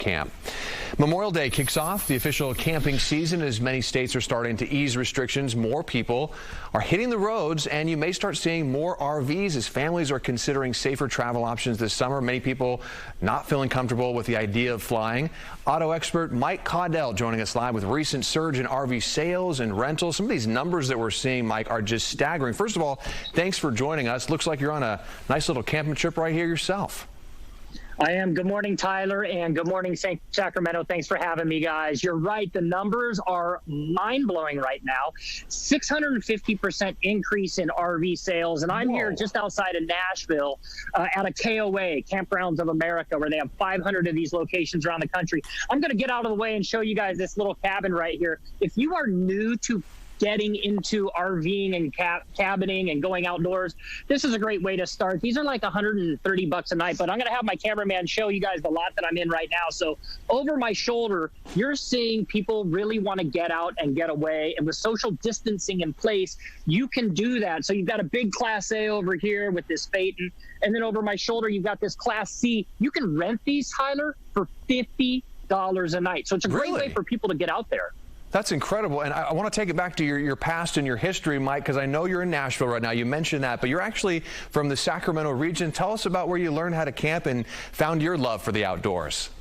camp. Memorial Day kicks off the official camping season as many states are starting to ease restrictions. More people are hitting the roads, and you may start seeing more RVs as families are considering safer travel options this summer. Many people not feeling comfortable with the idea of flying. Auto expert Mike Caudill joining us live with a recent surge in RV sales and rentals. Some of these numbers that we're seeing, Mike, are just staggering. First of all, thanks for joining us. Looks like you're on a nice little camping trip right here yourself. I am. Good morning, Tyler, and good morning, Sacramento. Thanks for having me, guys. You're right. The numbers are mind-blowing right now. 650% increase in RV sales, and I'm here just outside of Nashville at a KOA, Campgrounds of America, where they have 500 of these locations around the country. I'm going to get out of the way and show you guys this little cabin right here. If you are new to getting into RVing and cabining and going outdoors, this is a great way to start. These are like $130 a night, but I'm going to have my cameraman show you guys the lot that I'm in right now. So over my shoulder, you're seeing people really want to get out and get away, and with social distancing in place, you can do that. So you've got a big Class A over here with this Phaeton, and then over my shoulder, you've got this Class C. You can rent these, Tyler, for $50 a night. So it's a great way for people to get out there. That's incredible. And I want to take it back to your past and your history, Mike, because I know you're in Nashville right now. You mentioned that, but you're actually from the Sacramento region. Tell us about where you learned how to camp and found your love for the outdoors.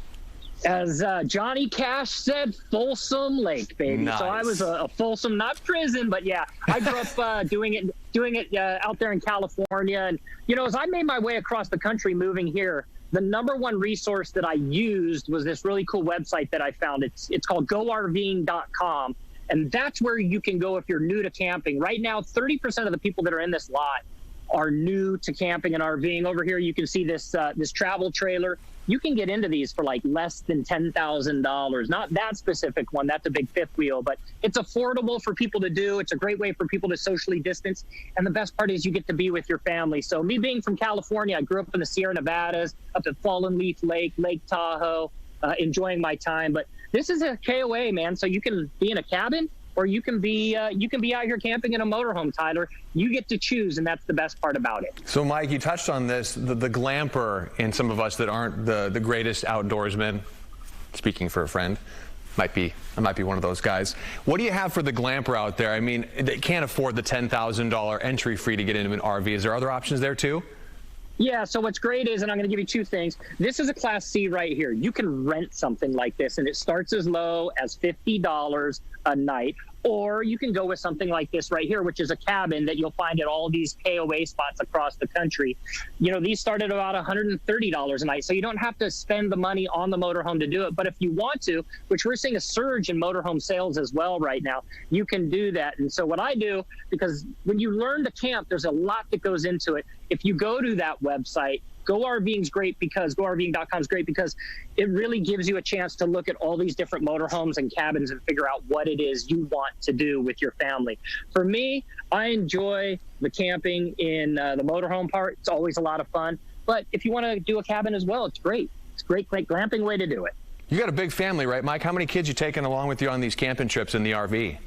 As Johnny Cash said, Folsom Lake, baby. Nice. So I was a Folsom, not prison, but yeah, I grew up doing it out there in California. And, you know, as I made my way across the country moving here, the number one resource that I used was this really cool website that I found. It's called GoRVing.com, and that's where you can go if you're new to camping. Right now, 30% of the people that are in this lot are new to camping and RVing. Over here, you can see this this travel trailer. You can get into these for like less than $10,000. Not that specific one. That's a big fifth wheel, but it's affordable for people to do. It's a great way for people to socially distance. And the best part is you get to be with your family. So me being from California, I grew up in the Sierra Nevadas, up at Fallen Leaf Lake, Lake Tahoe, enjoying my time. But this is a KOA, man. So you can be in a cabin, or you can be out here camping in a motorhome, Tyler. You get to choose, and that's the best part about it. So, Mike, you touched on this, the glamper in some of us that aren't the greatest outdoorsmen. Speaking for a friend, I might be one of those guys. What do you have for the glamper out there? I mean, they can't afford the $10,000 entry fee to get into an RV. Is there other options there too? Yeah, so what's great is, and I'm going to give you two things. This is a Class C right here. You can rent something like this, and it starts as low as $50 a night. Or you can go with something like this right here, which is a cabin that you'll find at all these KOA spots across the country. You know, these start at about $130 a night, so you don't have to spend the money on the motorhome to do it. But if you want to, which we're seeing a surge in motorhome sales as well right now, you can do that. And so what I do, because when you learn to camp, there's a lot that goes into it. If you go to that website, GoRVing is great because GoRVing.com is great because it really gives you a chance to look at all these different motorhomes and cabins and figure out what it is you want to do with your family. For me, I enjoy the camping in the motorhome part. It's always a lot of fun. But if you want to do a cabin as well, it's great. It's a great glamping way to do it. You got a big family, right, Mike? How many kids you taking along with you on these camping trips in the RV?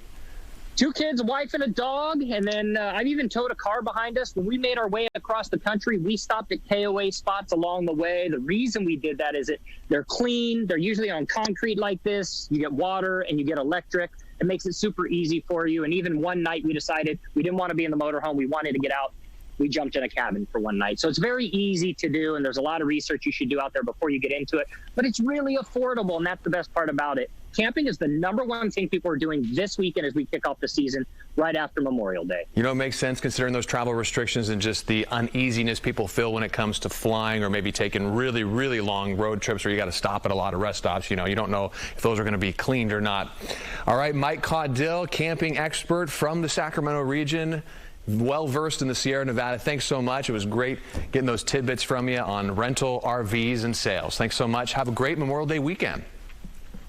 2 kids, a wife, and a dog. And then I've even towed a car behind us. When we made our way across the country, we stopped at KOA spots along the way. The reason we did that is they're clean. They're usually on concrete like this. You get water and you get electric. It makes it super easy for you. And even one night we decided we didn't want to be in the motorhome. We wanted to get out. We jumped in a cabin for one night. So it's very easy to do, and there's a lot of research you should do out there before you get into it. But it's really affordable, and that's the best part about it. Camping is the #1 thing people are doing this weekend as we kick off the season right after Memorial Day. You know, it makes sense considering those travel restrictions and just the uneasiness people feel when it comes to flying or maybe taking really, really long road trips where you got to stop at a lot of rest stops. You know, you don't know if those are going to be cleaned or not. All right, Mike Caudill, camping expert from the Sacramento region, well-versed in the Sierra Nevada. Thanks so much. It was great getting those tidbits from you on rental RVs and sales. Thanks so much. Have a great Memorial Day weekend.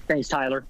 Thanks, Tyler.